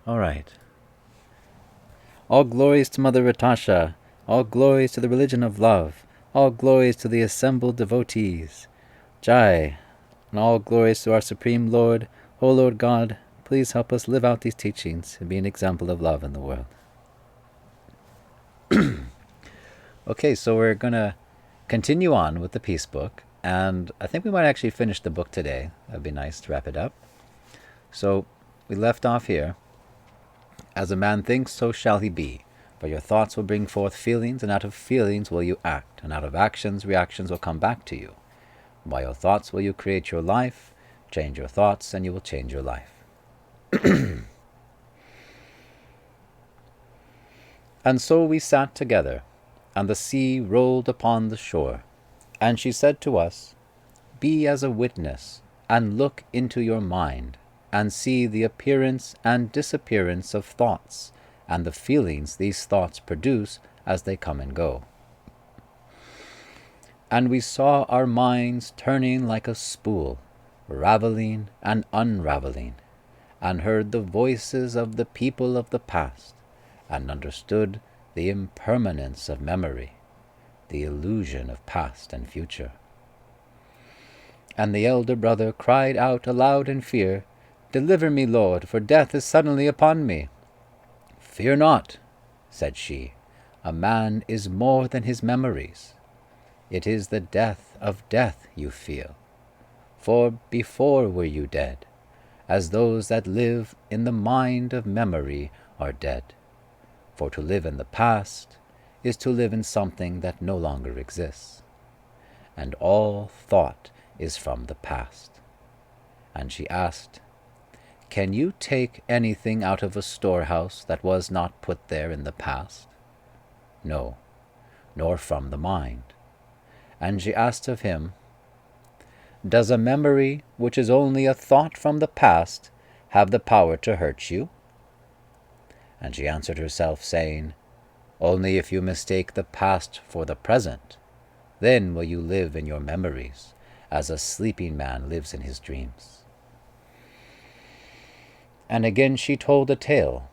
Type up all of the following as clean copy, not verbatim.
All right. All glories to Mother Ratasha. All glories to the religion of love. All glories to the assembled devotees. Jai. And all glories to our Supreme Lord. O Lord God, please help us live out these teachings and be an example of love in the world. Okay, so we're going to continue on with the Peace Book, and I think we might actually finish the book today. That'd be nice to wrap it up. So we left off here. As a man thinks, so shall he be. For your thoughts will bring forth feelings, and out of feelings will you act, and out of actions, reactions will come back to you. By your thoughts will you create your life. Change your thoughts, and you will change your life. And so we sat together, and the sea rolled upon the shore. And she said to us, Be as a witness, and look into your mind, and see the appearance and disappearance of thoughts, and the feelings these thoughts produce as they come and go. And we saw our minds turning like a spool, raveling and unraveling, and heard the voices of the people of the past, and understood the impermanence of memory, the illusion of past and future. And the elder brother cried out aloud in fear, Deliver me, Lord, for death is suddenly upon me. Fear not, said she, a man is more than his memories. It is the death of death you feel. For before were you dead, as those that live in the mind of memory are dead. For to live in the past is to live in something that no longer exists. And all thought is from the past. And she asked, Can you take anything out of a storehouse that was not put there in the past? No, nor from the mind. And she asked of him, Does a memory which is only a thought from the past have the power to hurt you? And she answered herself, saying, Only if you mistake the past for the present, then will you live in your memories, as a sleeping man lives in his dreams. And again she told a tale,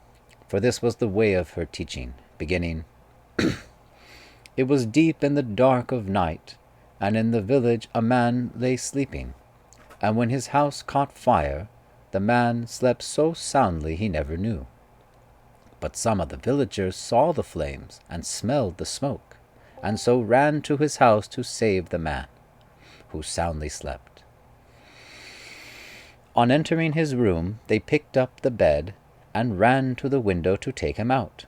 for this was the way of her teaching, beginning, It was deep in the dark of night, and in the village a man lay sleeping. And when his house caught fire, the man slept so soundly he never knew. But some of the villagers saw the flames and smelled the smoke, and so ran to his house to save the man, who soundly slept. On entering his room, they picked up the bed and ran to the window to take him out.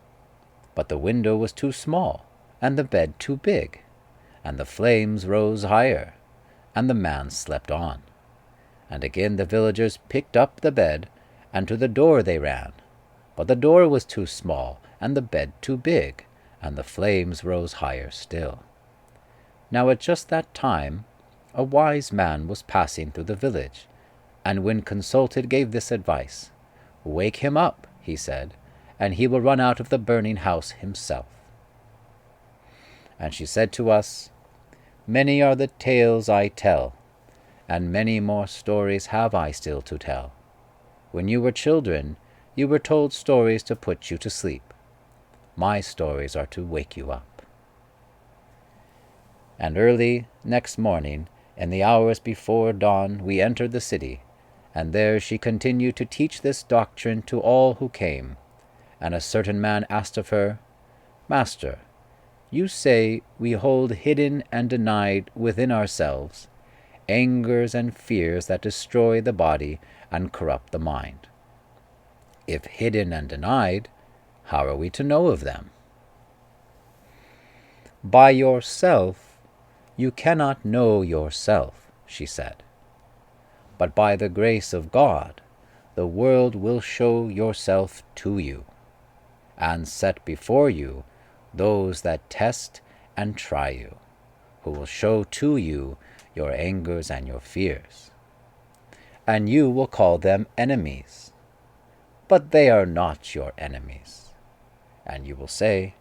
But the window was too small, and the bed too big, and the flames rose higher, and the man slept on. And again the villagers picked up the bed, and to the door they ran. But the door was too small, and the bed too big, and the flames rose higher still. Now at just that time a wise man was passing through the village, and when consulted gave this advice, Wake him up, he said, and he will run out of the burning house himself. And she said to us, Many are the tales I tell, and many more stories have I still to tell. When you were children, you were told stories to put you to sleep. My stories are to wake you up. And early next morning, in the hours before dawn, we entered the city, and there she continued to teach this doctrine to all who came. And a certain man asked of her, Master, you say we hold hidden and denied within ourselves angers and fears that destroy the body and corrupt the mind. If hidden and denied, how are we to know of them? By yourself you cannot know yourself, she said. But by the grace of God, the world will show yourself to you, and set before you those that test and try you, who will show to you your angers and your fears. And you will call them enemies, but they are not your enemies. And you will say,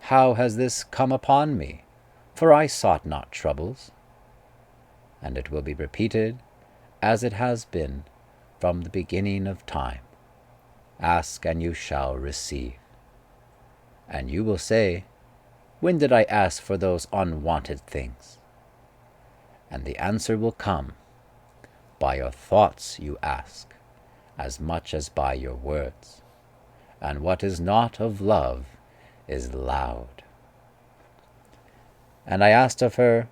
How has this come upon me? For I sought not troubles. And it will be repeated as it has been from the beginning of time, Ask and you shall receive. And you will say, when did I ask for those unwanted things? And the answer will come, by your thoughts you ask, as much as by your words. And what is not of love is loud. And I asked of her,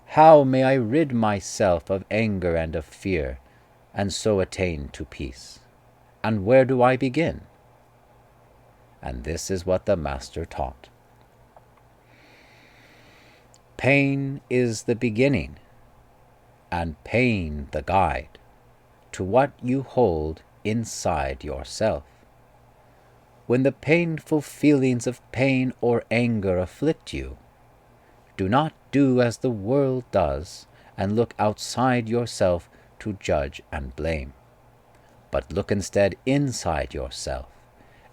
how may I rid myself of anger and of fear, and so attain to peace? And where do I begin? And this is what the Master taught. Pain is the beginning, and pain the guide to what you hold inside yourself. When the painful feelings of pain or anger afflict you, do not do as the world does and look outside yourself to judge and blame, but look instead inside yourself,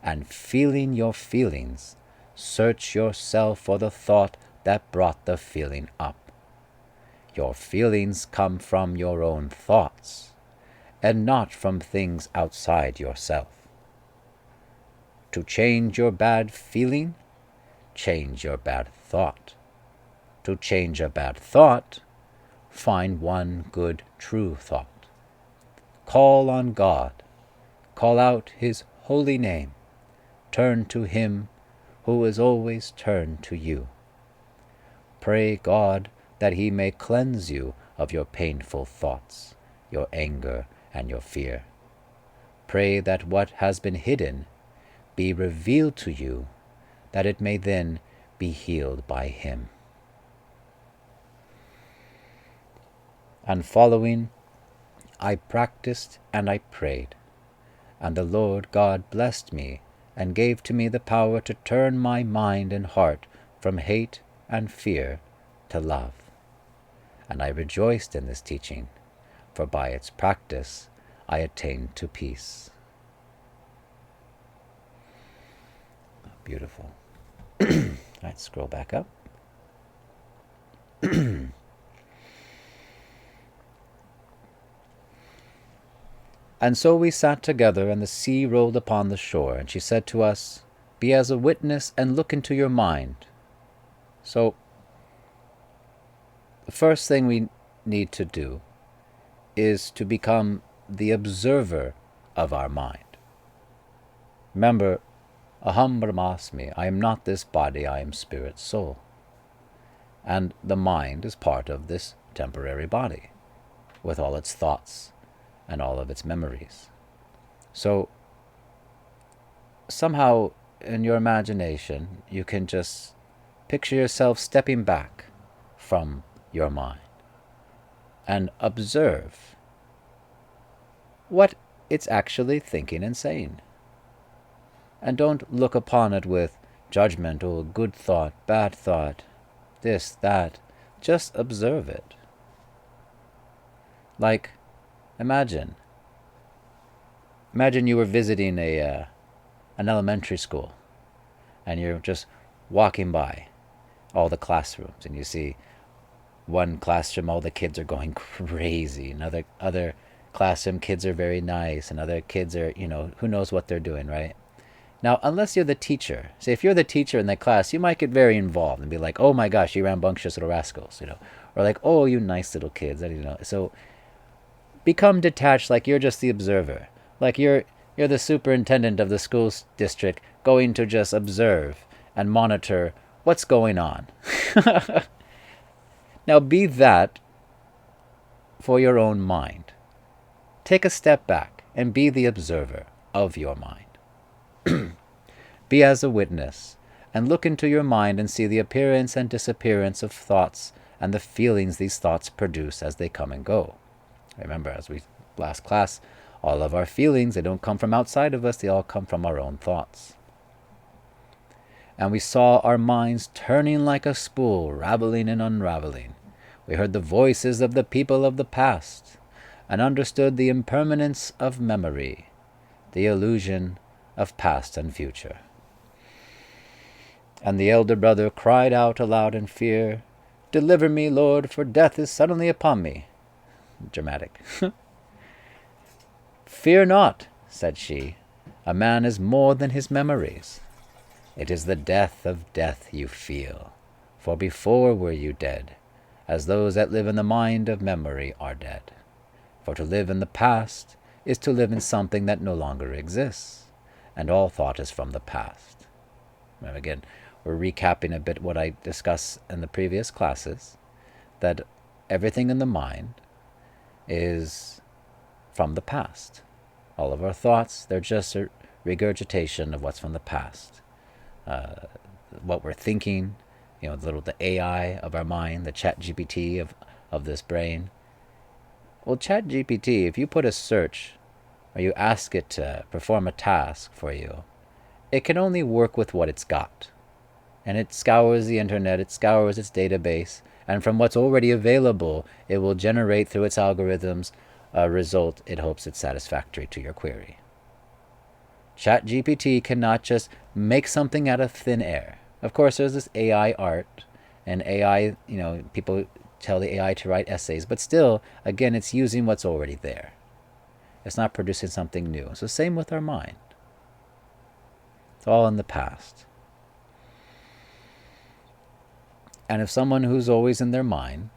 and feeling your feelings, search yourself for the thought that brought the feeling up. Your feelings come from your own thoughts, and not from things outside yourself. To change your bad feeling, change your bad thought. To change a bad thought, find one good true thought. Call on God, call out His holy name, turn to Him who is always turned to you. Pray God that He may cleanse you of your painful thoughts, your anger, and your fear. Pray that what has been hidden be revealed to you, that it may then be healed by Him. And following, I practiced and I prayed, and the Lord God blessed me and gave to me the power to turn my mind and heart from hate and fear to love. And I rejoiced in this teaching, for by its practice I attained to peace. Beautiful. All right, scroll back up. And so we sat together, and the sea rolled upon the shore, and she said to us, be as a witness and look into your mind. So, the first thing we need to do is to become the observer of our mind. Remember, aham brahmasmi, I am not this body, I am spirit, soul. And the mind is part of this temporary body, with all its thoughts and all of its memories. So, somehow in your imagination, you can just picture yourself stepping back from your mind and observe what it's actually thinking and saying. And don't look upon it with judgment, or good thought, bad thought, this, that. Just observe it. Like, imagine you were visiting an elementary school, and you're just walking by all the classrooms, and you see one classroom, all the kids are going crazy. Other classroom, kids are very nice, and other kids are, who knows what they're doing, right? Now, unless you're the teacher, say if you're the teacher in the class, you might get very involved and be like, oh my gosh, you rambunctious little rascals, or like, oh, you nice little kids, So become detached, like you're just the observer, like you're the superintendent of the school district, going to just observe and monitor what's going on. Now be that for your own mind. Take a step back and be the observer of your mind. Be as a witness, and look into your mind and see the appearance and disappearance of thoughts and the feelings these thoughts produce as they come and go. Remember, as we last class, all of our feelings, they don't come from outside of us, they all come from our own thoughts. And we saw our minds turning like a spool, raveling and unraveling. We heard the voices of the people of the past, and understood the impermanence of memory, the illusion of past and future. And the elder brother cried out aloud in fear, "Deliver me, Lord, for death is suddenly upon me." Dramatic. "Fear not," said she, A man is more than his memories. It is the death of death you feel, for before were you dead, as those that live in the mind of memory are dead. For to live in the past is to live in something that no longer exists, and all thought is from the past. And again, we're recapping a bit what I discussed in the previous classes, that everything in the mind is from the past. All of our thoughts, they're just a regurgitation of what's from the past. What we're thinking, the AI of our mind, the ChatGPT of this brain. Well, ChatGPT, if you put a search or you ask it to perform a task for you, it can only work with what it's got. And it scours the internet, it scours its database, and from what's already available, it will generate through its algorithms a result it hopes is satisfactory to your query. ChatGPT cannot just make something out of thin air. Of course, there's this AI art, and AI, people tell the AI to write essays, but still, again, it's using what's already there. It's not producing something new. So same with our mind. It's all in the past. And if someone who's always in their mind,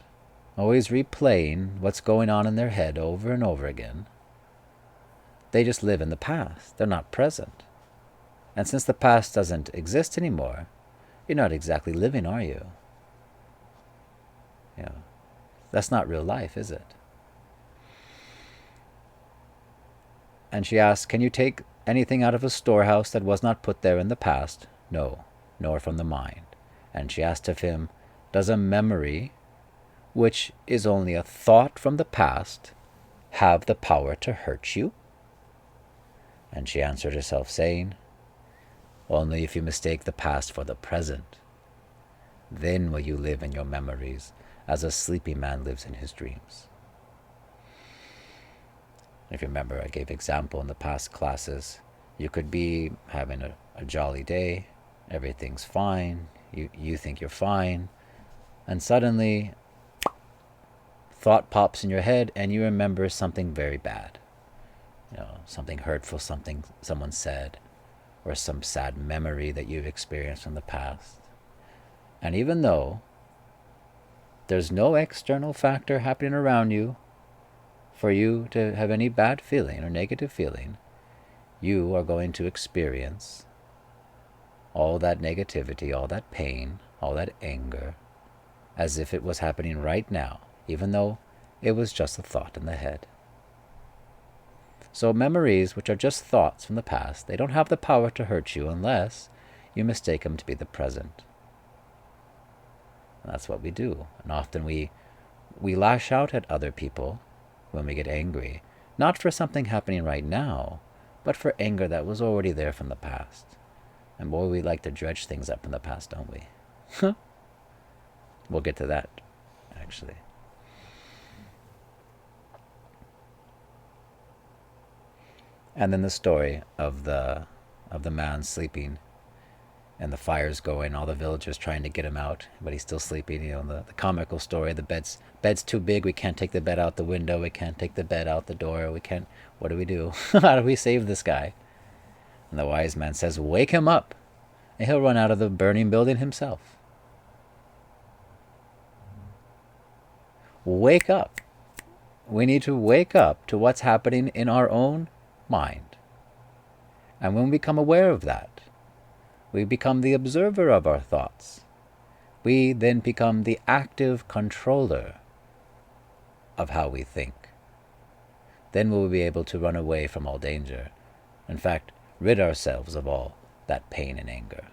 always replaying what's going on in their head over and over again, they just live in the past. They're not present. And since the past doesn't exist anymore, you're not exactly living, are you? That's not real life, is it? And she asked, can you take anything out of a storehouse that was not put there in the past? No, nor from the mind. And she asked of him, does a memory, which is only a thought from the past, have the power to hurt you? And she answered herself, saying, only if you mistake the past for the present. Then will you live in your memories as a sleepy man lives in his dreams. If you remember, I gave example in the past classes. You could be having a jolly day, everything's fine, you think you're fine, and suddenly thought pops in your head and you remember something very bad. Something hurtful, something someone said, or some sad memory that you've experienced from the past. And even though there's no external factor happening around you for you to have any bad feeling or negative feeling, you are going to experience all that negativity, all that pain, all that anger, as if it was happening right now, even though it was just a thought in the head. So memories, which are just thoughts from the past, they don't have the power to hurt you unless you mistake them to be the present. And that's what we do. And often we lash out at other people when we get angry, not for something happening right now, but for anger that was already there from the past. And boy, we like to dredge things up in the past, don't we? We'll get to that, actually. And then the story of the man sleeping, and the fire's going, all the villagers trying to get him out, but he's still sleeping. The comical story, the bed's too big, we can't take the bed out the window, we can't take the bed out the door, what do we do? How do we save this guy? And the wise man says, wake him up, and he'll run out of the burning building himself. Wake up. We need to wake up to what's happening in our own mind. And when we become aware of that, we become the observer of our thoughts. We then become the active controller of how we think. Then we'll be able to run away from all danger. In fact, rid ourselves of all that pain and anger.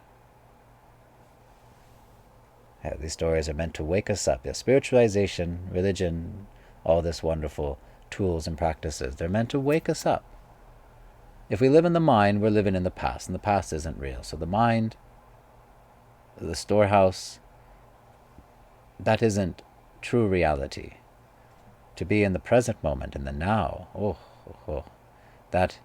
These stories are meant to wake us up. Spiritualization, religion, all this wonderful tools and practices, they're meant to wake us up. If we live in the mind, we're living in the past, and the past isn't real. So the mind, the storehouse, that isn't true reality. To be in the present moment, in the now, that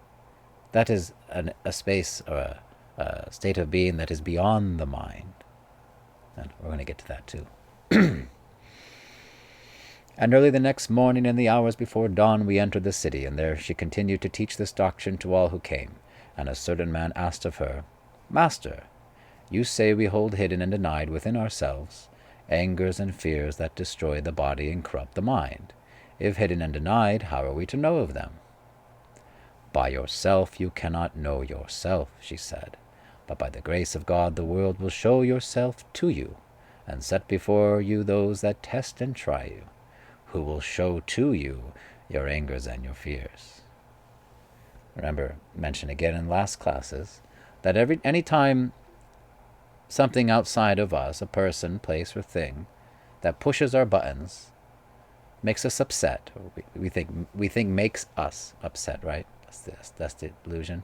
is a space or a state of being that is beyond the mind. And we're going to get to that too. And early the next morning, in the hours before dawn, we entered the city, and there she continued to teach this doctrine to all who came. And a certain man asked of her, Master, you say we hold hidden and denied within ourselves angers and fears that destroy the body and corrupt the mind. If hidden and denied, how are we to know of them? By yourself you cannot know yourself, she said, but by the grace of God the world will show yourself to you, and set before you those that test and try you, who will show to you your angers and your fears. Remember, mentioned again in last classes, that any time something outside of us, a person, place, or thing, that pushes our buttons, makes us upset, or we think makes us upset, right? That's the illusion.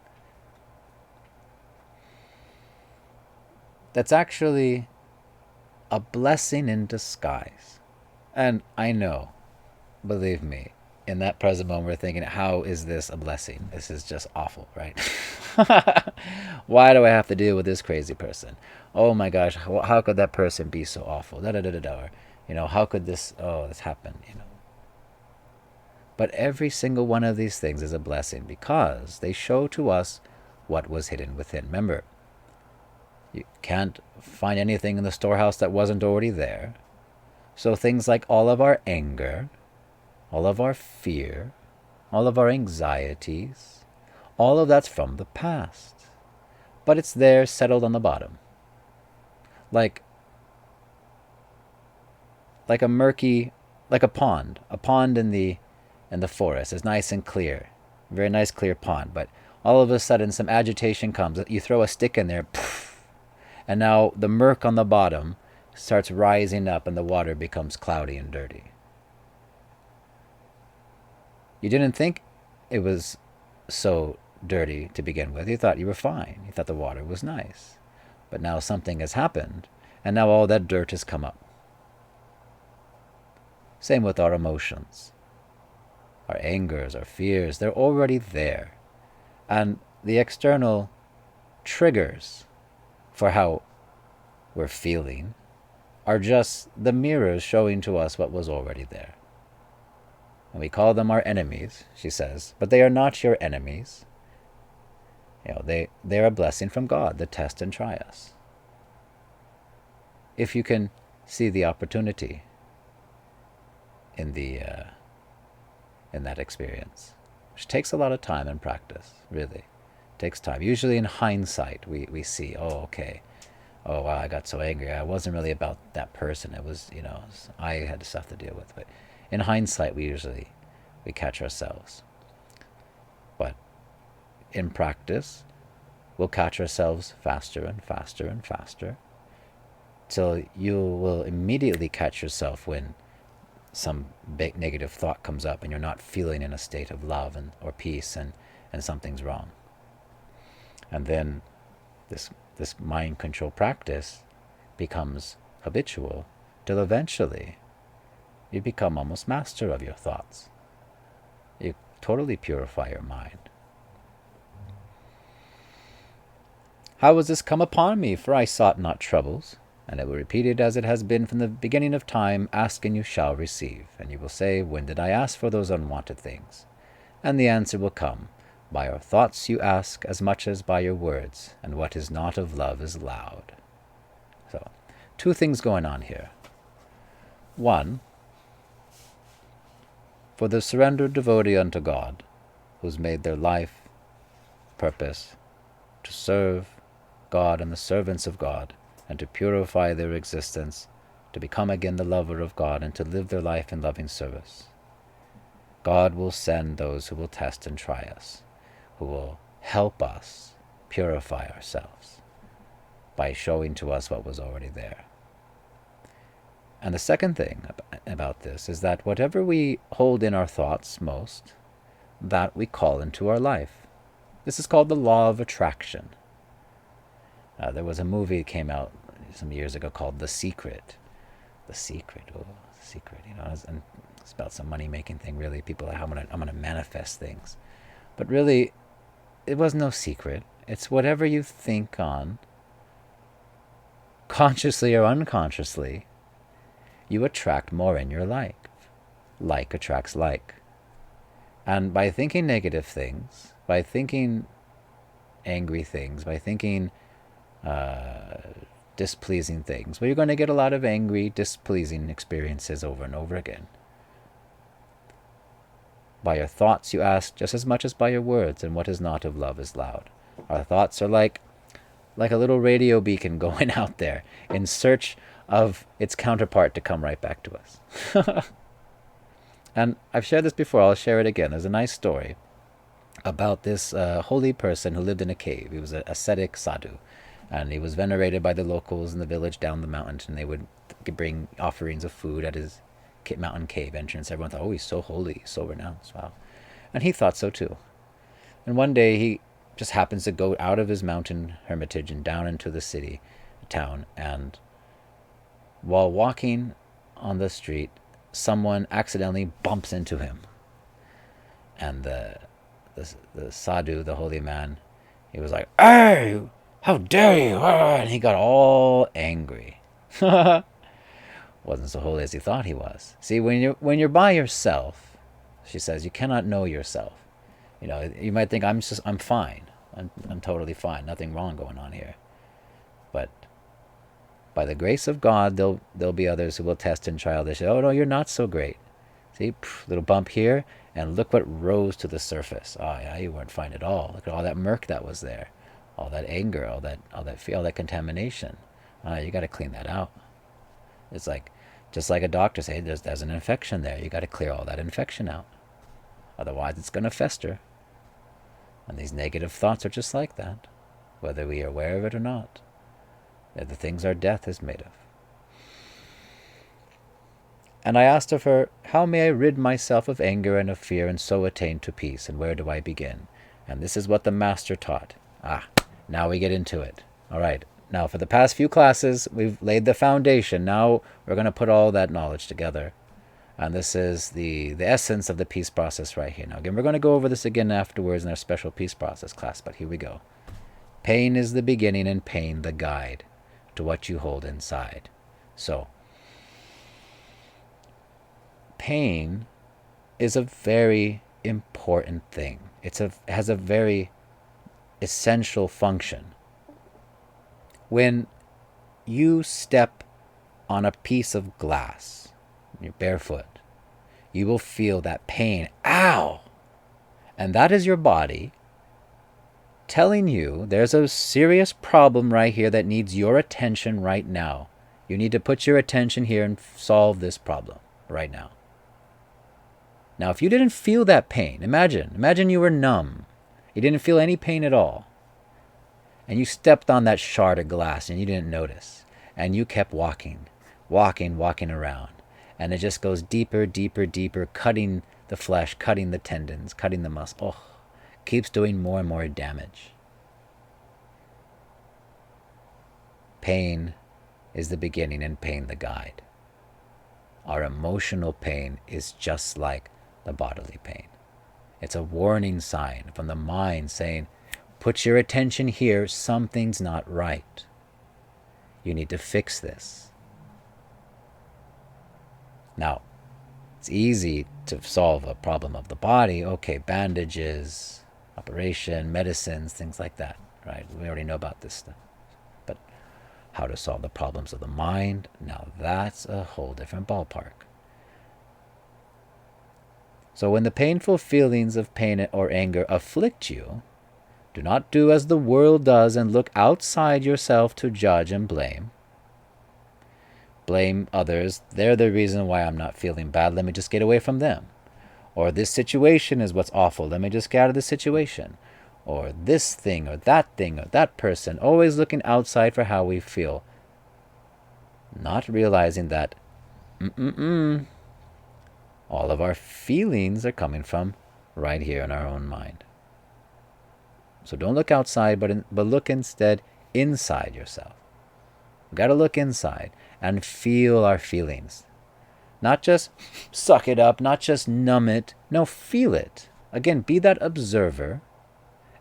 That's actually a blessing in disguise. And I know, believe me, in that present moment we're thinking, how is this a blessing? This is just awful, right? Why do I have to deal with this crazy person? Oh my gosh, how could that person be so awful? Or, how could this happen? But every single one of these things is a blessing because they show to us what was hidden within. Remember, you can't find anything in the storehouse that wasn't already there. So things like all of our anger, all of our fear, all of our anxieties, all of that's from the past. But it's there settled on the bottom. Like a pond in the forest is nice and clear, very nice clear pond, but all of a sudden some agitation comes. You throw a stick in there, poof, and now the murk on the bottom starts rising up and the water becomes cloudy and dirty. You didn't think it was so dirty to begin with. You thought you were fine. You thought the water was nice. But now something has happened, and now all that dirt has come up. Same with our emotions. Our angers, our fears, they're already there. And the external triggers for how we're feeling are just the mirrors showing to us what was already there. And we call them our enemies, she says, but they are not your enemies. They're a blessing from God that test and try us. If you can see the opportunity in that experience, which takes a lot of time and practice, really. It takes time. Usually in hindsight, we see, okay, oh wow, I got so angry. I wasn't really about that person. It was, I had stuff to deal with. But in hindsight, we catch ourselves. But in practice, we'll catch ourselves faster and faster and faster, till you will immediately catch yourself when some big negative thought comes up and you're not feeling in a state of love or peace and something's wrong. And then this mind control practice becomes habitual till eventually you become almost master of your thoughts. You totally purify your mind. How has this come upon me? For I sought not troubles. And I will repeat it as it has been from the beginning of time, ask and you shall receive. And you will say, when did I ask for those unwanted things? And the answer will come, by your thoughts you ask as much as by your words, and what is not of love is loud. So, two things going on here. One, for the surrendered devotee unto God, who's made their life purpose to serve God and the servants of God, and to purify their existence, to become again the lover of God, and to live their life in loving service. God will send those who will test and try us, who will help us purify ourselves by showing to us what was already there. And the second thing about this is that whatever we hold in our thoughts most, that we call into our life. This is called the law of attraction. There was a movie that came out some years ago called The Secret. The Secret, and it's about some money-making thing, really. People are, I'm gonna manifest things. But really, it was no secret. It's whatever you think on, consciously or unconsciously, you attract more in your life. Like attracts like. And by thinking negative things, by thinking angry things, by thinking displeasing things, well, you're going to get a lot of angry, displeasing experiences over and over again. By your thoughts you ask just as much as by your words, and what is not of love is loud. Our thoughts are like a little radio beacon going out there in search of its counterpart to come right back to us. And I've shared this before, I'll share it again. There's a nice story about this holy person who lived in a cave. He was an ascetic sadhu, and he was venerated by the locals in the village down the mountain, and they would bring offerings of food at his mountain cave entrance. Everyone thought, oh, he's so holy, so renounced, wow. And he thought so too. And one day he just happens to go out of his mountain hermitage and down into the town, and while walking on the street, someone accidentally bumps into him. And the sadhu, the holy man, he was like, "Hey, how dare you!" And he got all angry. Wasn't so holy as he thought he was. See, when you're by yourself, she says, you cannot know yourself. You might think I'm fine. I'm totally fine. Nothing wrong going on here. But by the grace of God, there'll be others who will test and trial this. Oh no, you're not so great. See, little bump here, and look what rose to the surface. Oh yeah, you weren't fine at all. Look at all that murk that was there, all that anger, all that contamination. You got to clean that out. It's just like a doctor say, there's an infection there. You got to clear all that infection out. Otherwise, it's going to fester. And these negative thoughts are just like that, whether we are aware of it or not. They're the things our death is made of. And I asked of her, how may I rid myself of anger and of fear and so attain to peace, and where do I begin? And this is what the Master taught. Now we get into it. All right. Now, for the past few classes, we've laid the foundation. Now we're going to put all that knowledge together. And this is the essence of the peace process right here. Now, again, we're going to go over this again afterwards in our special peace process class, but here we go. Pain is the beginning, and pain the guide to what you hold inside. So, pain is a very important thing. It has a very essential function. When you step on a piece of glass, you're barefoot, you will feel that pain. Ow! And that is your body telling you there's a serious problem right here that needs your attention right now. You need to put your attention here and solve this problem right now. Now, if you didn't feel that pain, imagine you were numb. You didn't feel any pain at all. And you stepped on that shard of glass and you didn't notice. And you kept walking around. And it just goes deeper, deeper, deeper, cutting the flesh, cutting the tendons, cutting the muscle. Keeps doing more and more damage. Pain is the beginning and pain the guide. Our emotional pain is just like the bodily pain. It's a warning sign from the mind saying, put your attention here, something's not right. You need to fix this. Now, it's easy to solve a problem of the body. Okay, bandages, operation, medicines, things like that, right? We already know about this stuff. But how to solve the problems of the mind, now that's a whole different ballpark. So when the painful feelings of pain or anger afflict you, do not do as the world does and look outside yourself to judge and blame. Blame others. They're the reason why I'm not feeling bad. Let me just get away from them. Or this situation is what's awful. Let me just get out of the situation. Or this thing or that person. Always looking outside for how we feel. Not realizing that all of our feelings are coming from right here in our own mind. So don't look outside, but look instead inside yourself. You've got to look inside and feel our feelings. Not just suck it up, not just numb it. No, feel it. Again, be that observer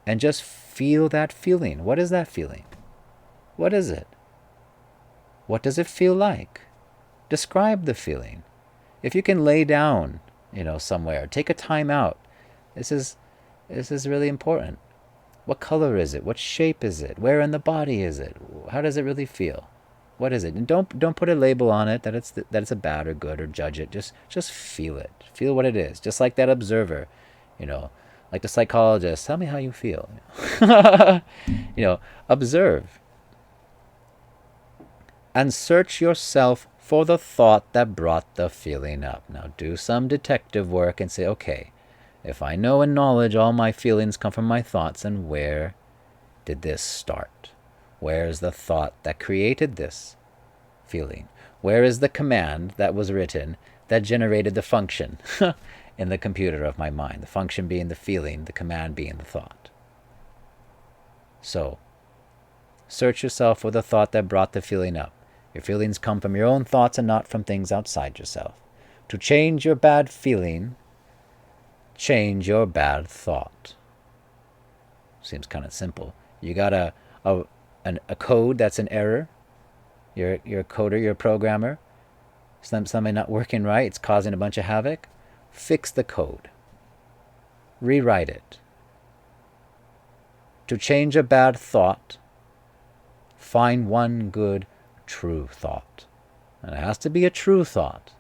and just feel that feeling. What is that feeling? What is it? What does it feel like? Describe the feeling. If you can lay down, somewhere, take a time out. This is really important. What color is it? What shape is it? Where in the body is it? How does it really feel? What is it? And don't put a label on it that it's a bad or good or judge it. Just feel it. Feel what it is. Just like that observer, you know, like the psychologist. Tell me how you feel. Observe and search yourself for the thought that brought the feeling up. Now do some detective work and say, okay, if I know in knowledge all my feelings come from my thoughts, and where did this start? Where is the thought that created this feeling? Where is the command that was written that generated the function in the computer of my mind? The function being the feeling, the command being the thought. So, search yourself for the thought that brought the feeling up. Your feelings come from your own thoughts and not from things outside yourself. To change your bad feeling, change your bad thought. Seems kind of simple. You got a code that's an error. You're a coder, you're a programmer. Something not working right, it's causing a bunch of havoc. Fix the code. Rewrite it. To change a bad thought, find one good, true thought. And it has to be a true thought.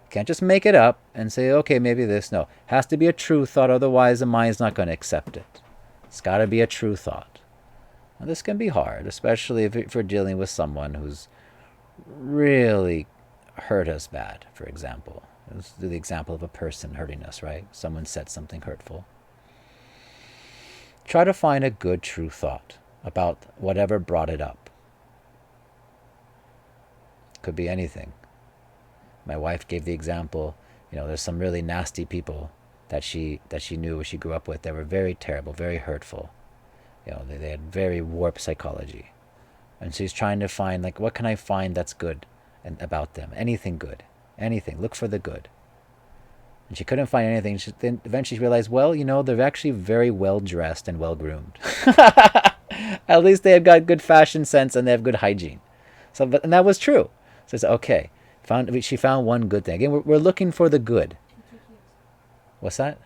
You can't just make it up and say, okay, maybe this. No, it has to be a true thought, otherwise the mind's not going to accept it. It's got to be a true thought. Now, this can be hard, especially if you're dealing with someone who's really hurt us bad, for example. Let's do the example of a person hurting us, right? Someone said something hurtful. Try to find a good, true thought about whatever brought it up. Could be anything. My wife gave the example, there's some really nasty people that she knew, she grew up with, that were very terrible, very hurtful. They had very warped psychology. And she's trying to find, what can I find that's good about them? Anything good. Anything. Look for the good. And she couldn't find anything. Then eventually she realized, they're actually very well dressed and well groomed. At least they have got good fashion sense and they have good hygiene. And that was true. So it's okay. She found one good thing. Again, we're looking for the good. What's that?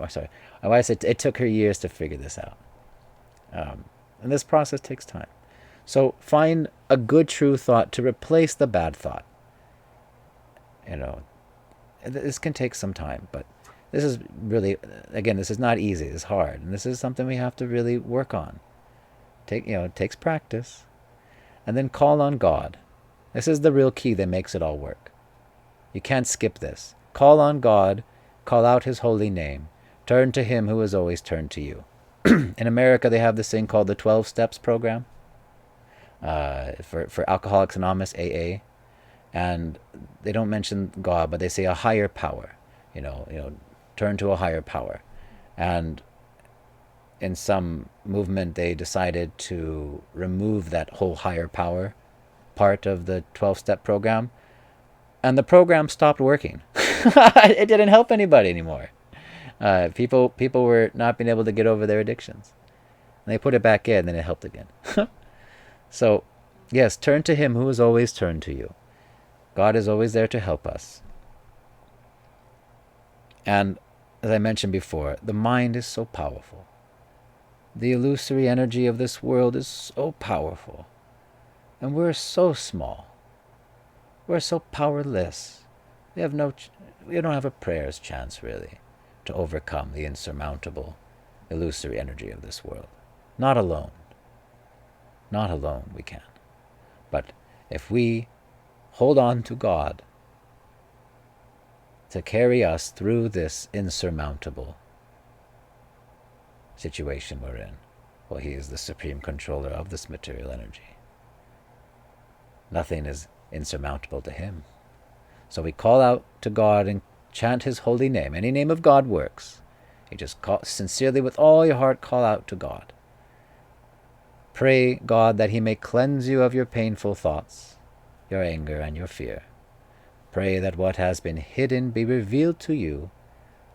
Sorry. My wife said it took her years to figure this out. And this process takes time. So find a good, true thought to replace the bad thought. This can take some time, but this is really, again, this is not easy. It's hard. And this is something we have to really work on. It takes practice. And then call on God. This is the real key that makes it all work. You can't skip this. Call on God. Call out His holy name. Turn to Him who has always turned to you. In America, they have this thing called the 12 Steps program. For Alcoholics Anonymous, AA. And they don't mention God, but they say a higher power. Turn to a higher power. And in some movement, they decided to remove that whole higher power part of the 12-step program. And the program stopped working. It didn't help anybody anymore. People were not being able to get over their addictions. And they put it back in, and it helped again. So, yes, turn to Him who has always turned to you. God is always there to help us. And as I mentioned before, the mind is so powerful. The illusory energy of this world is so powerful. And we're so small. We're so powerless. We don't have a prayer's chance, really, to overcome the insurmountable, illusory energy of this world. Not alone. Not alone we can. But if we hold on to God to carry us through this insurmountable situation we're in, well, He is the supreme controller of this material energy. Nothing is insurmountable to Him. So we call out to God and chant His holy name. Any name of God works. You just call sincerely with all your heart, call out to God. Pray God that He may cleanse you of your painful thoughts, your anger and your fear. Pray that what has been hidden be revealed to you,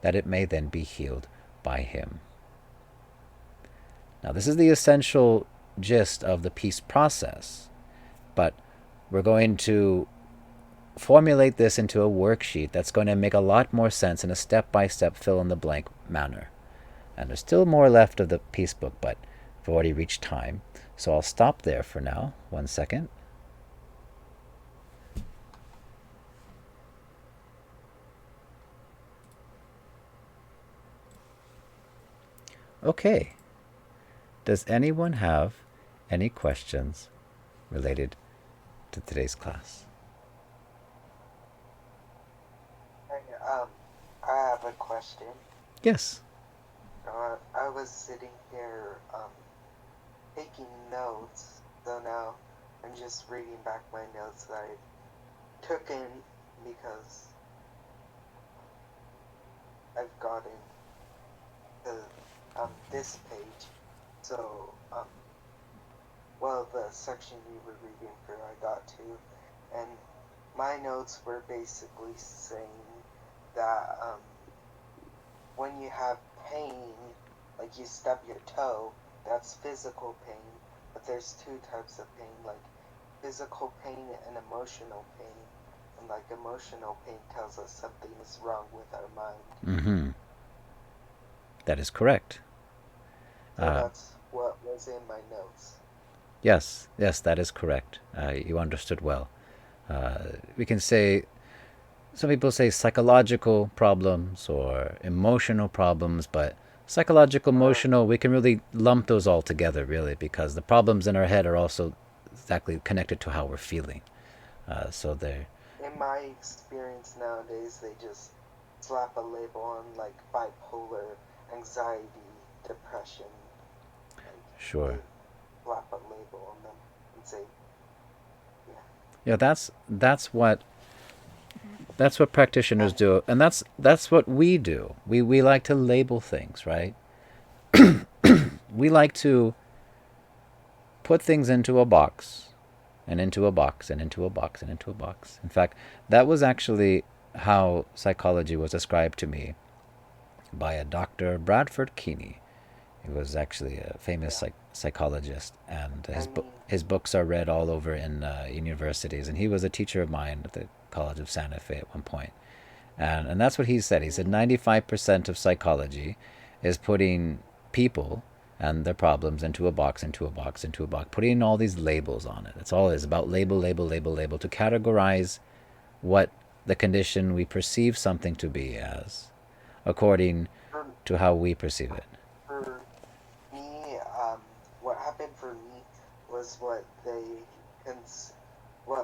that it may then be healed by Him. Now, this is the essential gist of the peace process, but we're going to formulate this into a worksheet that's going to make a lot more sense in a step-by-step fill-in-the-blank manner. And there's still more left of the piece book, but I've already reached time. So I'll stop there for now. 1 second. Okay. Does anyone have any questions related to today's class? I have a question. Yes. I was sitting here taking notes, so now I'm just reading back my notes that I took in because I've gotten to this page. So, well, the section you were reading through, I got to, and my notes were basically saying that when you have pain, like you stub your toe, that's physical pain, but there's two types of pain, like physical pain and emotional pain. And like emotional pain tells us something is wrong with our mind. Mm-hmm. That is correct. So that's what was in my notes. Yes, that is correct. You understood well. We can say, some people say psychological problems or emotional problems, but psychological, emotional, we can really lump those all together, really, because the problems in our head are also exactly connected to how we're feeling. So they're. In my experience nowadays, they just slap a label on like bipolar, anxiety, depression. Like, Sure. they slap a label on them and say, yeah. Yeah, that's what practitioners do, and that's what we do. We like to label things, right? We like to put things into a box, and into a box, and into a box, and into a box. In fact, that was actually how psychology was described to me by a Dr. Bradford Keeney. He was actually a famous psychologist, and his books are read all over in universities. And he was a teacher of mine at the College of Santa Fe at one point. And that's what he said. He said 95% of psychology is putting people and their problems into a box, into a box, into a box, putting all these labels on it. That's all it is, about label, label, label, label, to categorize what the condition we perceive something to be as, according to how we perceive it. For me, what happened for me was what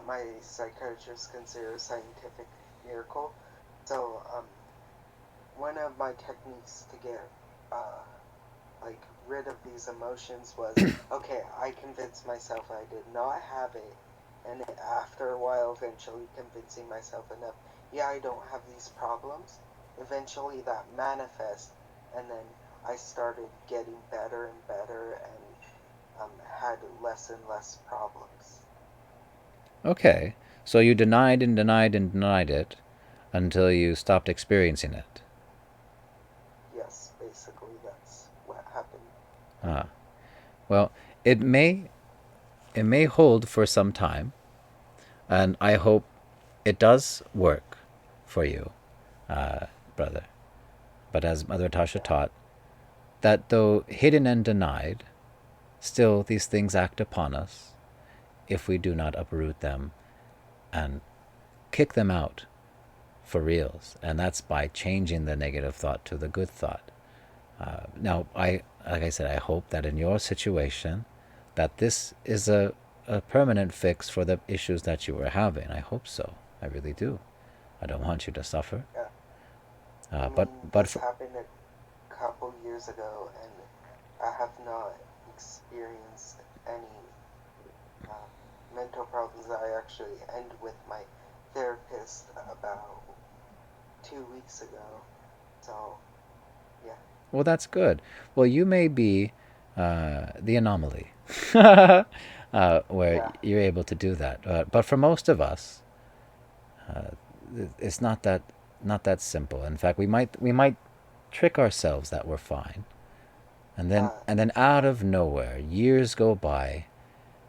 my psychiatrist considers a scientific miracle. So, one of my techniques to get like rid of these emotions was okay, I convinced myself I did not have it, and after a while, eventually convincing myself enough, yeah, I don't have these problems. Eventually, that manifests, and then I started getting better and better, and had less and less problems. Okay, so you denied and denied and denied it until you stopped experiencing it. Yes, basically that's what happened. Ah, well, it may hold for some time, and I hope it does work for you, brother. But as Mother Tasha taught, that though hidden and denied, still these things act upon us if we do not uproot them and kick them out for reals. And that's by changing the negative thought to the good thought. Now, like I said, I hope that in your situation, that this is a permanent fix for the issues that you were having. I hope so. I really do. I don't want you to suffer. Yeah. But this happened a couple years ago, and I have not experienced any mental problems. I actually ended with my therapist about 2 weeks ago. So, yeah. well, that's good. Well, you may be the anomaly where you're able to do that. But for most of us, it's not that simple. In fact, we might trick ourselves that we're fine, and then out of nowhere, years go by,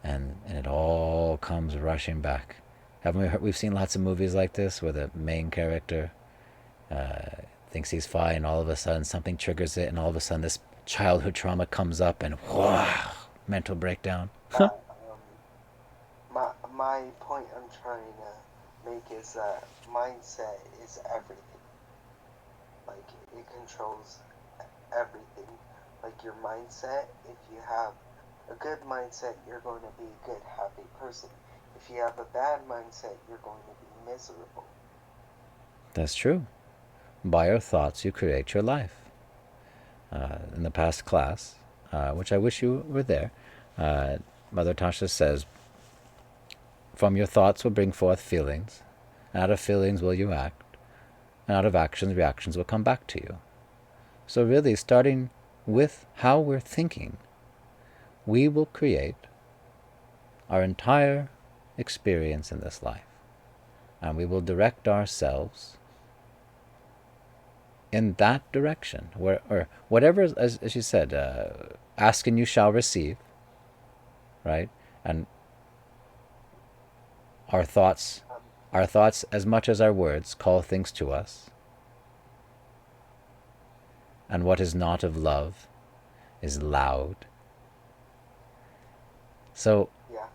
and it all comes rushing back, Haven't we heard, we've seen lots of movies like this where the main character thinks he's fine, all of a sudden something triggers it, and all of a sudden this childhood trauma comes up, and wow, mental breakdown. Yeah, my point I'm trying to make is that mindset is everything. Like, it controls everything. Like, your mindset, if you have a good mindset, you're going to be a good, happy person. If you have a bad mindset, you're going to be miserable. That's true. By your thoughts, you create your life. In the past class, which I wish you were there, Mother Tasha says, from your thoughts will bring forth feelings, and out of feelings will you act, and out of actions, reactions will come back to you. So really, starting with how we're thinking, we will create our entire experience in this life. And we will direct ourselves in that direction, or whatever, as you said, ask and you shall receive, right? And our thoughts, Um, as much as our words, call things to us. And what is not of love is loud. So yeah,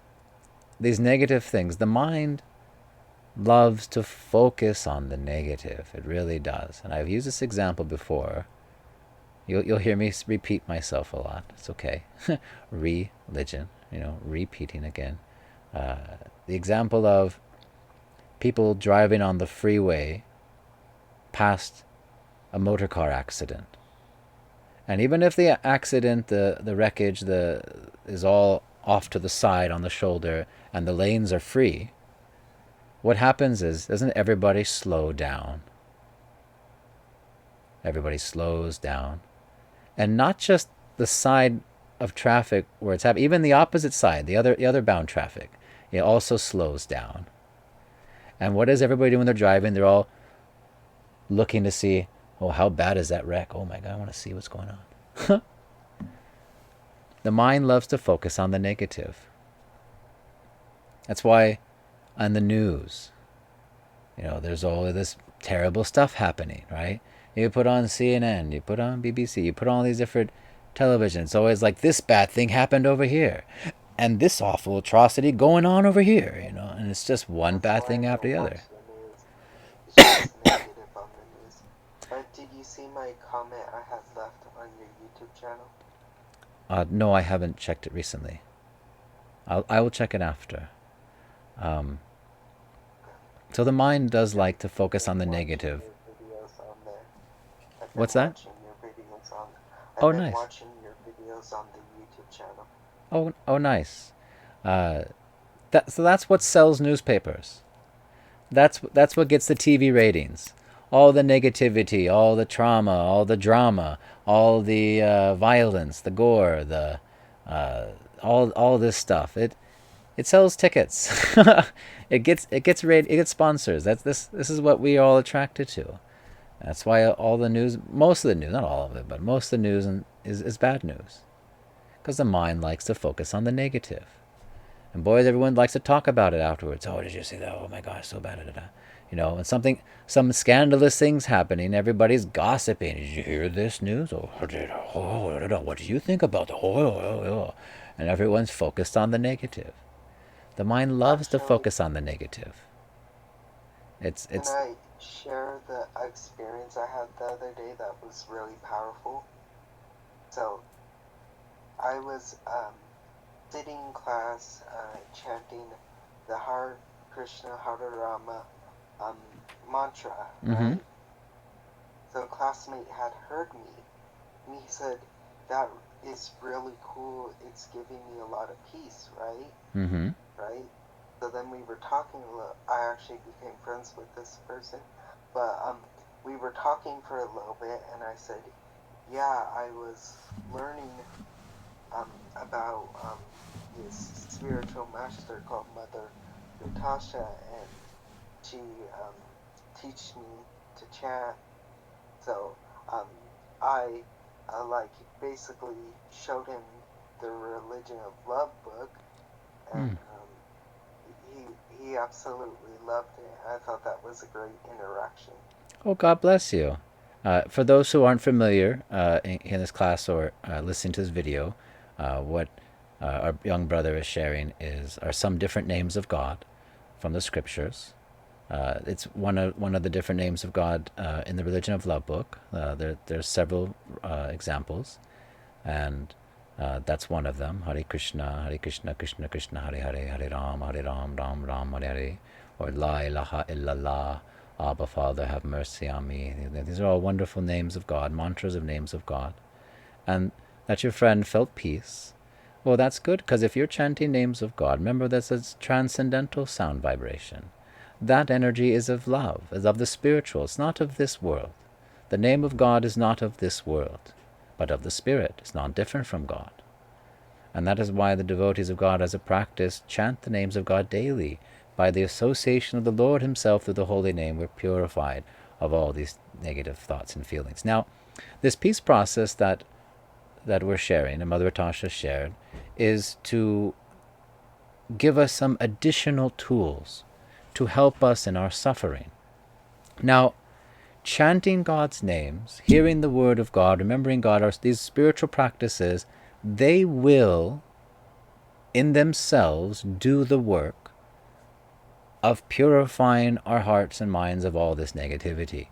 these negative things, the mind loves to focus on the negative. It really does. And I've used this example before. You'll hear me repeat myself a lot. It's okay. Religion, repeating again. The example of people driving on the freeway past a motor car accident. And even if the accident, the wreckage, is all off to the side on the shoulder and the lanes are free, what happens is, doesn't everybody slow down? Everybody slows down. And not just the side of traffic where it's happening, even the opposite side, the other bound traffic, it also slows down. And what does everybody do when they're driving? They're all looking to see, oh, how bad is that wreck? Oh my God, I want to see what's going on. The mind loves to focus on the negative. That's why on the news, there's all of this terrible stuff happening, right? You put on CNN, you put on BBC, you put on all these different television. It's always like, this bad thing happened over here, and this awful atrocity going on over here, and it's just one that's bad why I thing after don't the watch other. the news. It's just negative on the news. But did you see my comment I had left on your YouTube channel? No, I haven't checked it recently. I will check it after. So the mind does I've like to focus on been the watching negative. your videos on there. I've been What's that? watching your videos on. Oh, I've been nice. watching your videos on the YouTube channel. Oh, nice. Uh, so that's what sells newspapers. That's what gets the TV ratings. All the negativity, all the trauma, all the drama, all the violence, the gore, the all this stuff. It sells tickets. It gets sponsors. This is what we are all attracted to. That's why all the news, most of the news, not all of it, but most of the news is bad news, because the mind likes to focus on the negative. And boys, everyone likes to talk about it afterwards. Oh, did you see that? Oh my gosh, so bad. Da, da, da. And some scandalous things happening. Everybody's gossiping. Did you hear this news? What do you think about the? And everyone's focused on the negative. The mind loves to Actually, focus on the negative. can It's I share the experience I had the other day that was really powerful? So, I was sitting in class chanting the Hare Krishna Hare Rama um, mantra, mm-hmm, right? So a classmate had heard me, and he said, that is really cool, it's giving me a lot of peace, right? mm-hmm. Right? So then we were talking a little, I actually became friends with this person, but we were talking for a little bit, and I said, yeah, I was learning about this spiritual master called Mother Natasha, and she teach me to chant. So um, I like basically showed him the Religion of Love book, and Mm. he absolutely loved it. I thought that was a great interaction. Oh, God bless you. For those who aren't familiar in this class or listening to this video, what our young brother is sharing are some different names of God from the scriptures. It's one of the different names of God in the Religion of Love book. There's several examples, and that's one of them. Hare Krishna, Krishna Krishna, Hare Hare, Hare Ram, Ram Ram, Hare Hare, or La ilaha illallah, Abba Father, have mercy on me. These are all wonderful names of God, mantras of names of God, and that your friend felt peace. Well, that's good, because if you're chanting names of God, remember that's a transcendental sound vibration. That energy is of love, is of the spiritual. It's not of this world. The name of God is not of this world, but of the spirit. It's not different from God. And that is why the devotees of God as a practice chant the names of God daily. By the association of the Lord himself through the holy name, we're purified of all these negative thoughts and feelings. Now, this peace process that we're sharing, and Mother Natasha shared, is to give us some additional tools to help us in our suffering. Now, chanting God's names, hearing the word of God, remembering God, these spiritual practices, they will, in themselves, do the work of purifying our hearts and minds of all this negativity.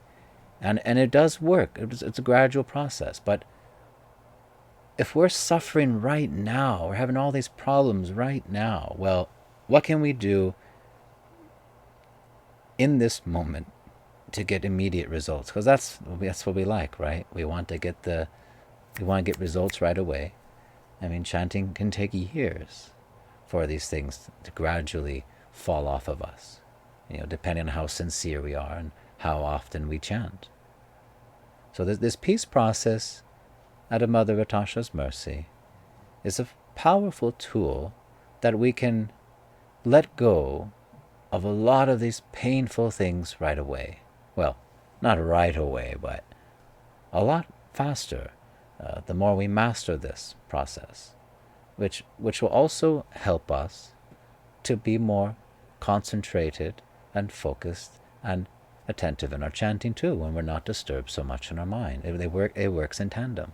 And it does work. It's a gradual process. But if we're suffering right now, we're having all these problems right now, well, what can we do in this moment to get immediate results? Because that's what we like, right? We want to get results right away. I mean, chanting can take years for these things to gradually fall off of us, depending on how sincere we are and how often we chant. So this peace process out of Mother Natasha's mercy is a powerful tool that we can let go of a lot of these painful things right away. Well, not right away, but a lot faster the more we master this process, which will also help us to be more concentrated and focused and attentive in our chanting too, when we're not disturbed so much in our mind. It works in tandem.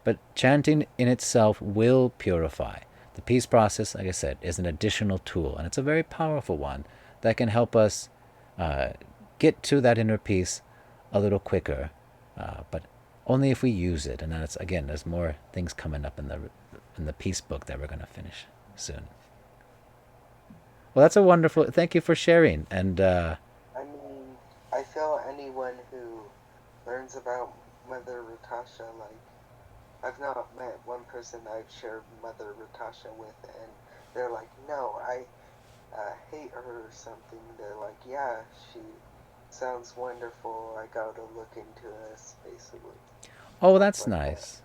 But chanting in itself will purify. The peace process, like I said, is an additional tool, and it's a very powerful one that can help us get to that inner peace a little quicker, but only if we use it. And then there's more things coming up in the peace book that we're going to finish soon. Well, that's a wonderful. Thank you for sharing. And I mean, I feel anyone who learns about Mother Natasha, I've not met one person I've shared Mother Natasha with, and they're like, no, I hate her or something. They're like, yeah, she sounds wonderful. I gotta look into this, basically. oh, that's nice.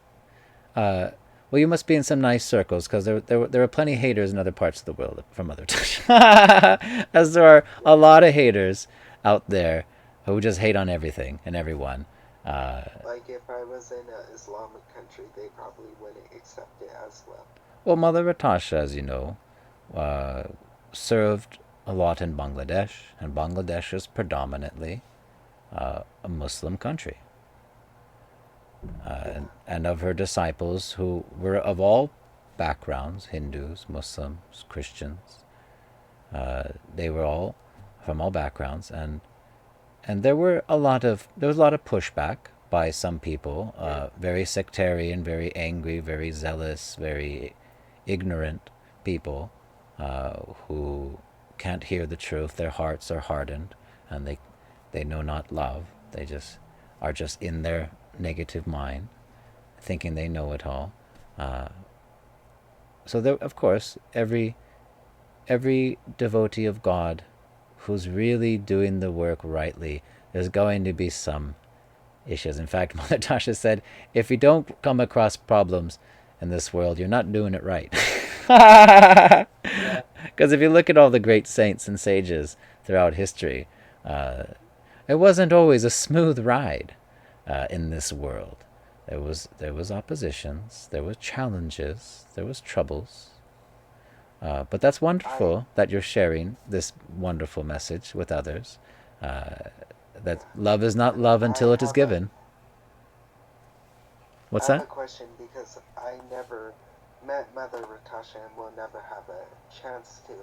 Well, you must be in some nice circles, because there are plenty of haters in other parts of the world from Mother Natasha, as there are a lot of haters out there who just hate on everything and everyone. Like if I was in an Islamic country, they probably wouldn't accept it as well. Well, Mother Natasha, as you know, served a lot in Bangladesh, and Bangladesh is predominantly a Muslim country. And of her disciples, who were of all backgrounds, Hindus, Muslims, Christians, they were all from all backgrounds, and there was a lot of pushback by some people, very sectarian, very angry, very zealous, very ignorant people who can't hear the truth. Their hearts are hardened, and they know not love. They just are just in their negative mind, thinking they know it all. So there, of course, every devotee of God who's really doing the work rightly, there's going to be some issues. In fact, Mother Natasha said, if you don't come across problems in this world, you're not doing it right. Because if you look at all the great saints and sages throughout history, it wasn't always a smooth ride in this world. There was oppositions, there was challenges, there was troubles. But that's wonderful that you're sharing this wonderful message with others. That love is not love until it is given. I What's have that? a question because I never met Mother Ratasha and will never have a chance to.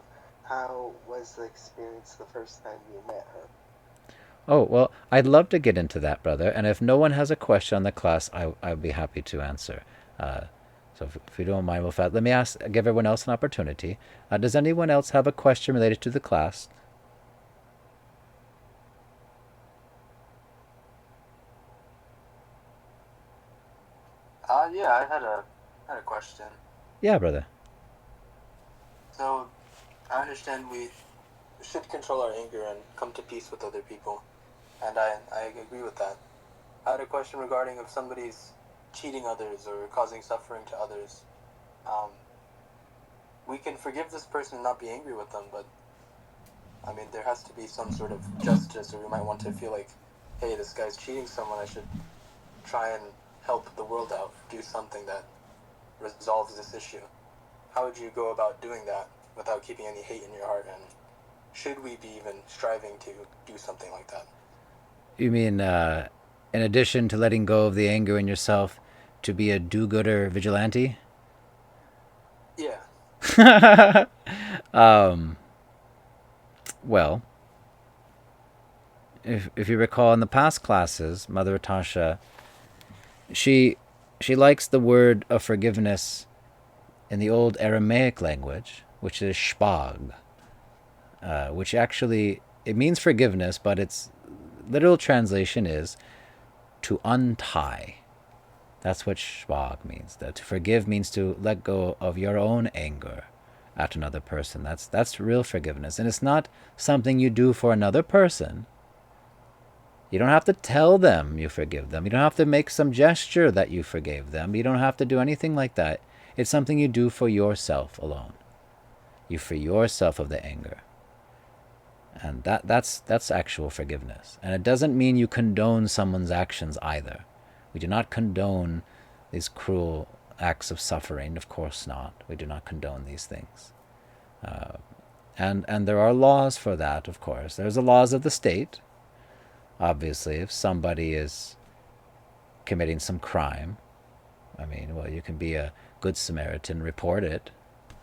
How was the experience the first time you met her? Oh, well, I'd love to get into that, brother. And if no one has a question on the class, I'd be happy to answer. Uh, so if you don't mind with that, let me give everyone else an opportunity. Does anyone else have a question related to the class? Yeah, I had a question. Yeah, brother. So, I understand we should control our anger and come to peace with other people, and I agree with that. I had a question regarding if somebody's cheating others or causing suffering to others. Um, we can forgive this person and not be angry with them, but I mean, there has to be some sort of justice, or we might want to feel like, hey, this guy's cheating someone, I should try and help the world out, do something that resolves this issue. How would you go about doing that without keeping any hate in your heart? And should we be even striving to do something like that? You mean, in addition to letting go of the anger in yourself, to be a do-gooder vigilante? Yeah. Well, if you recall in the past classes, Mother Tasha, she she likes the word of forgiveness in the old Aramaic language, which is shpag, which actually it means forgiveness, but its literal translation is to untie. That's what shpag means. That to forgive means to let go of your own anger at another person. That's real forgiveness, and it's not something you do for another person. You don't have to tell them you forgive them. You don't have to make some gesture that you forgave them. You don't have to do anything like that. It's something you do for yourself alone. You free yourself of the anger. And that's actual forgiveness. And it doesn't mean you condone someone's actions either. We do not condone these cruel acts of suffering. Of course not. We do not condone these things. And there are laws for that, of course. There's the laws of the state. Obviously, if somebody is committing some crime, I mean, well, you can be a good Samaritan, report it,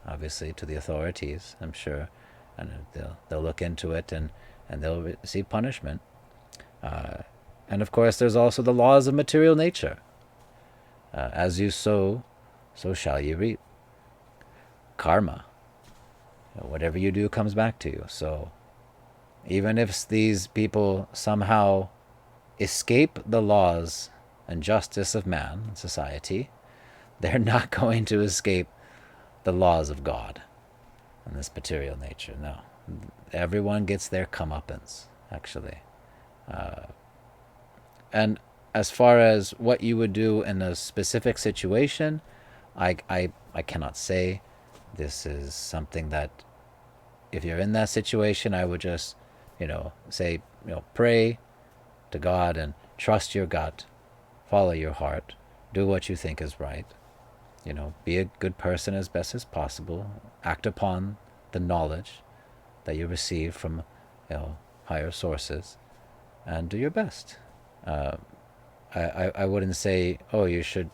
obviously, to the authorities, I'm sure, and they'll look into it and they'll receive punishment. And of course, there's also the laws of material nature. As you sow, so shall you reap. Karma. Whatever you do comes back to you. So even if these people somehow escape the laws and justice of man and society, they're not going to escape the laws of God and this material nature. No. Everyone gets their comeuppance, actually. And as far as what you would do in a specific situation, I cannot say. This is something that, if you're in that situation, I would just, say, pray to God and trust your gut, follow your heart, do what you think is right. Be a good person as best as possible. Act upon the knowledge that you receive from, higher sources, and do your best. I wouldn't say, oh, you should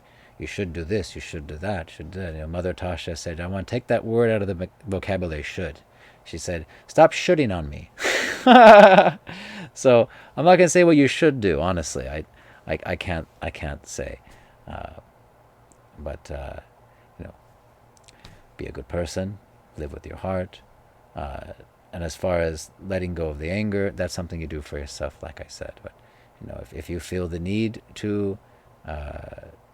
do this, you should do that, should do that. Mother Tasha said, I want to take that word out of the vocabulary, should. She said, stop shooting on me. So I'm not gonna say what you should do. Honestly, I can't say. But you know, be a good person, live with your heart. And as far as letting go of the anger, that's something you do for yourself, like I said. But if you feel the need to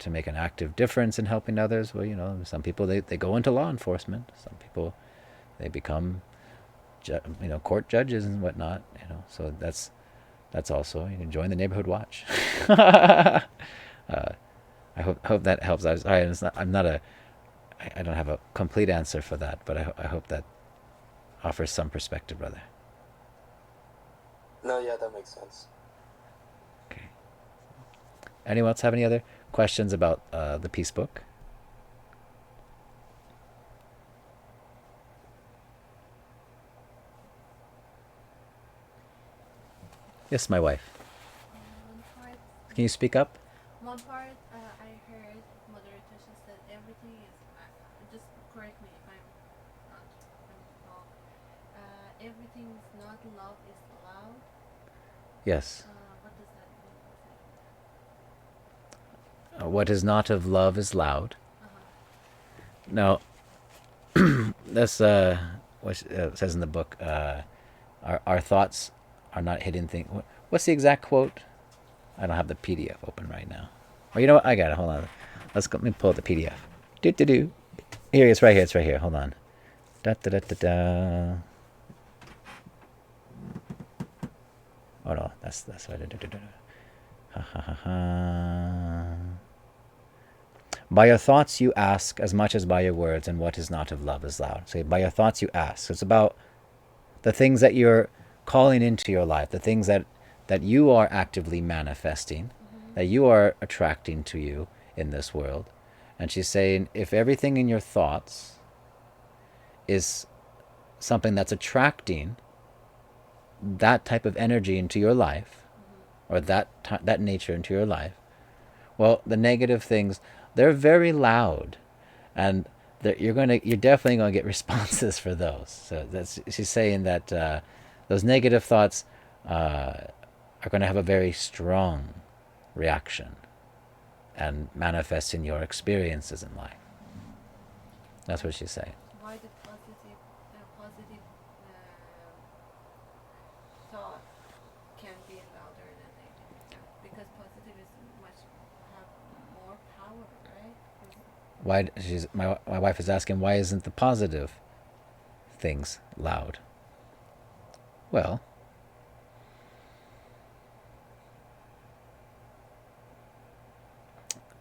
make an active difference in helping others, well, some people they go into law enforcement. Some people they become court judges and whatnot. So that's also, you can join the neighborhood watch. I hope that helps. I'm not a I don't have a complete answer for that, but I hope that offers some perspective, brother. No, yeah, that makes sense. Okay. Anyone else have any other questions about the peace book? Yes, my wife. One part, Can you speak up? one part, I heard Mother Teresa said everything is. Just correct me if I'm wrong. Everything is not love is loud. Yes. What does that mean What is not of love is loud. exactly? Now, that's what it says in the book. Our thoughts are not hidden things. What's the exact quote? I don't have the PDF open right now. Or you know what? I got it. Hold on. Let me pull up the PDF. Do do do. Here, it's right here. It's right here. Hold on. Da da da da da. Oh no, that's right. Da, da, da, da. Ha ha ha ha. By your thoughts you ask as much as by your words, and what is not of love is loud. So by your thoughts you ask. So it's about the things that you're calling into your life, the things that you are actively manifesting, that you are attracting to you in this world. And she's saying if everything in your thoughts is something that's attracting that type of energy into your life, or that nature into your life, well, the negative things, they're very loud, and you're definitely going to get responses for those. So she's saying that those negative thoughts are going to have a very strong reaction and manifest in your experiences in life. That's what she's saying. Why the positive thought can be louder than negative thought? Because positive is much have more power, right? Why my wife is asking, why isn't the positive things loud? Well,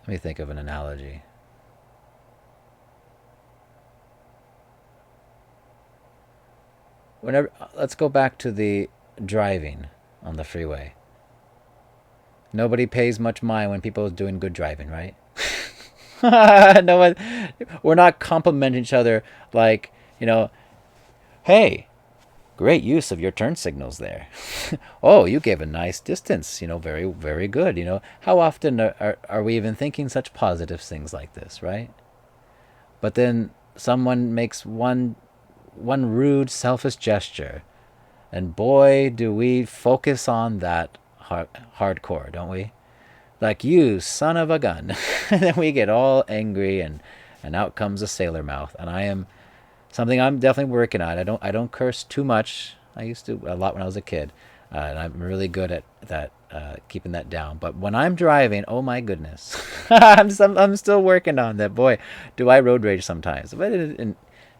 let me think of an analogy. Let's go back to the driving on the freeway. Nobody pays much mind when people are doing good driving, right? No one. We're not complimenting each other like, hey, great use of your turn signals there. Oh, you gave a nice distance, very, very good. How often are we even thinking such positive things like this, right? But then someone makes one rude, selfish gesture, and boy, do we focus on that hardcore, don't we? Like, you son of a gun. And then we get all angry, and out comes a sailor mouth. And I'm definitely working on. I don't curse too much. I used to a lot when I was a kid, and I'm really good at that, keeping that down. But when I'm driving, oh my goodness, I'm still working on that. Boy, do I road rage sometimes, but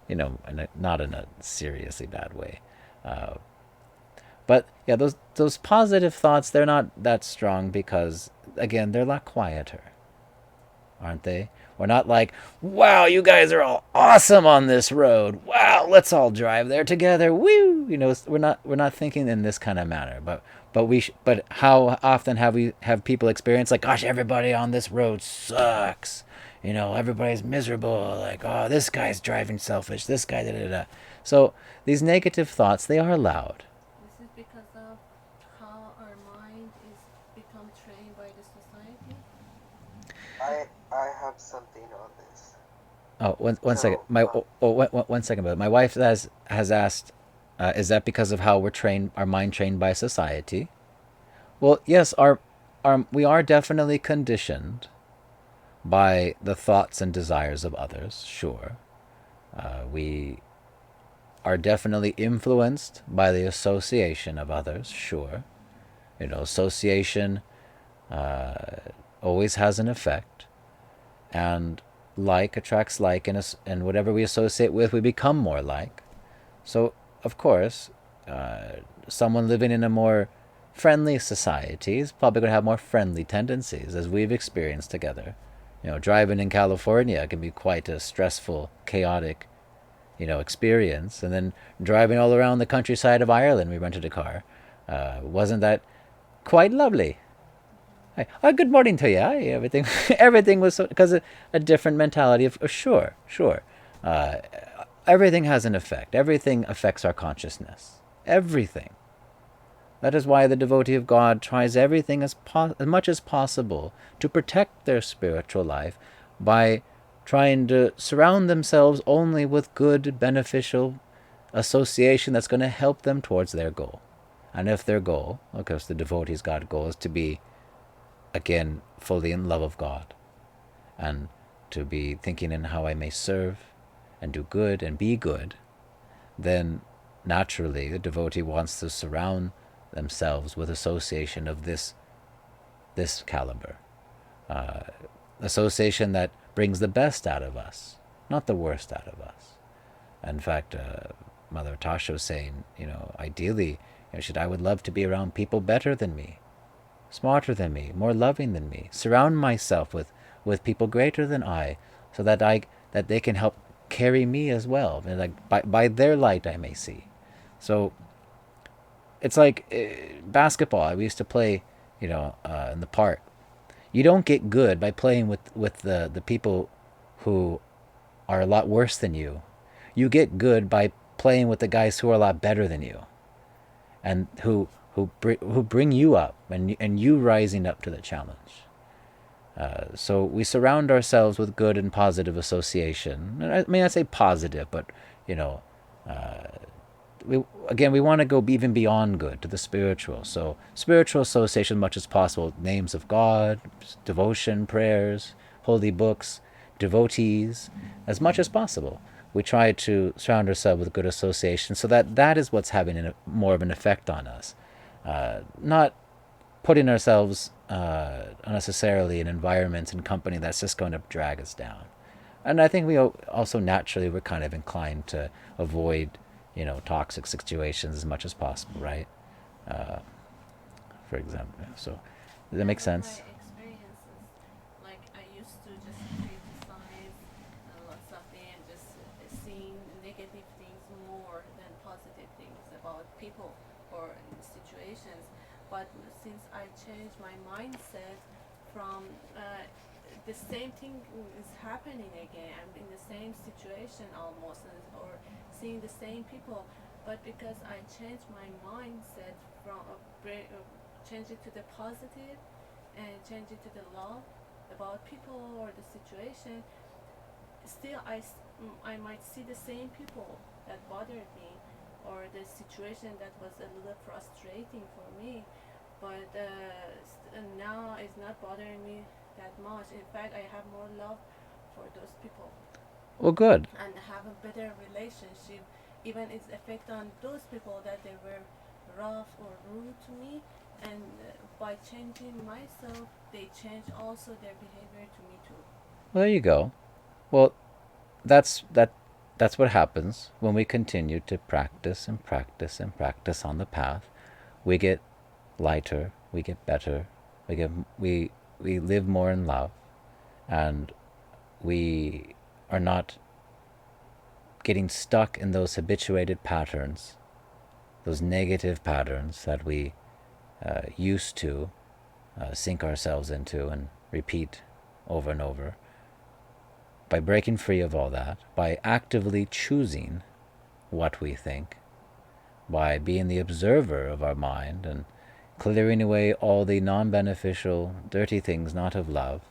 not in a seriously bad way. But yeah, those positive thoughts, they're not that strong because, again, they're a lot quieter, aren't they? We're not like, wow, you guys are all awesome on this road. Wow, let's all drive there together. Woo! We're not thinking in this kind of manner. But how often have people experience like, gosh, everybody on this road sucks. Everybody's miserable. Like, oh, this guy's driving selfish. This guy, da da da. So these negative thoughts, they are loud. This is because of how our mind is become trained by the society. I have something on this. Oh, one second. One second, brother. My wife has asked, is that because of how our mind trained by society? Well, yes, we are definitely conditioned by the thoughts and desires of others, sure. We are definitely influenced by the association of others, sure. Association always has an effect, and like attracts like, and whatever we associate with, we become more like. So, of course, someone living in a more friendly society is probably going to have more friendly tendencies, as we've experienced together. Driving in California can be quite a stressful, chaotic, experience. And then driving all around the countryside of Ireland, we rented a car. Wasn't that quite lovely? Hi. Oh, good morning to you. Hi. Everything was because a different mentality of sure. Everything has an effect. Everything affects our consciousness. Everything. That is why the devotee of God tries everything as much as possible to protect their spiritual life by trying to surround themselves only with good, beneficial association that's going to help them towards their goal. And if their goal, of course the devotee's God goal is to be, again, fully in love of God, and to be thinking in how I may serve and do good and be good, then naturally the devotee wants to surround themselves with association of this caliber. Association that brings the best out of us, not the worst out of us. In fact, Mother Tasha was saying, ideally, I would love to be around people better than me, smarter than me, more loving than me. Surround myself with people greater than I, so that they can help carry me as well. And like by their light I may see. So it's like basketball. We used to play, in the park. You don't get good by playing with the people who are a lot worse than you. You get good by playing with the guys who are a lot better than you, and who bring you up, and you rising up to the challenge. So we surround ourselves with good and positive association. I mean, I say positive, but we want to go even beyond good to the spiritual. So spiritual association, much as possible, names of God, devotion, prayers, holy books, devotees, as much as possible. We try to surround ourselves with good association, so that is what's having more of an effect on us. Not putting ourselves unnecessarily in environments and company that's just going to drag us down. And I think we also naturally we're kind of inclined to avoid toxic situations as much as possible, right? For example. So does that make sense? My experiences, like I used to just criticize lots of things, just seeing negative things more than positive things about people or situations. But since I changed my mindset from the same thing is happening again, I'm in the same situation almost, or seeing the same people, but because I changed my mindset from change it to the positive and change it to the love about people or the situation, still I might see the same people that bothered me, or the situation that was a little frustrating for me, but now it's not bothering me that much. In fact, I have more love for those people. Well, good. And have a better relationship, even its effect on those people that they were rough or rude to me, and by changing myself, they change also their behavior to me too. Well, there you go. Well, that's what happens when we continue to practice and practice and practice on the path. We get lighter, we get better, we live more in love, and we are not getting stuck in those habituated patterns, those negative patterns that we used to sink ourselves into and repeat over and over. By breaking free of all that, by actively choosing what we think, by being the observer of our mind and clearing away all the non-beneficial, dirty things not of love,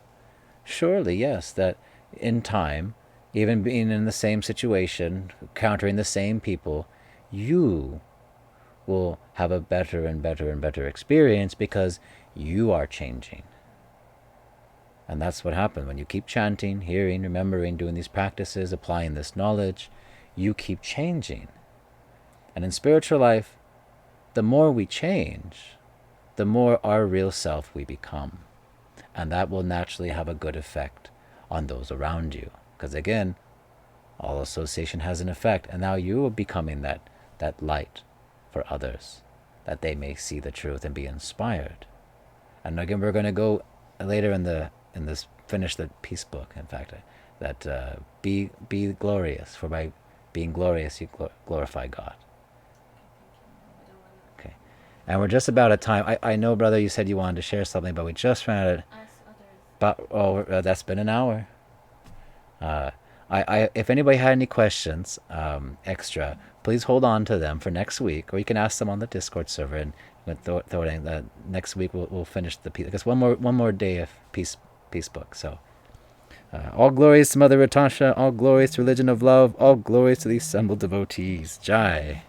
surely, yes, that in time, even being in the same situation, encountering the same people, you will have a better and better and better experience because you are changing. And that's what happens when you keep chanting, hearing, remembering, doing these practices, applying this knowledge, you keep changing. And in spiritual life, the more we change, the more our real self we become. And that will naturally have a good effect on those around you. Because again, all association has an effect. And now you are becoming that light for others, that they may see the truth and be inspired. And again, we're going to go later in this, finish the peace book, in fact, that be glorious, for by being glorious you glorify God. Okay. And we're just about at time. I know, brother, you said you wanted to share something, but we just ran out of... Ask others. But that's been an hour. if anybody had any questions extra, please hold on to them for next week, or you can ask them on the Discord server, and throw it in. Next week we'll finish the piece. I guess one more day of peace book. So all glories to Mother Ratasha, all glories to Religion of Love, all glories to the assembled devotees. Jai.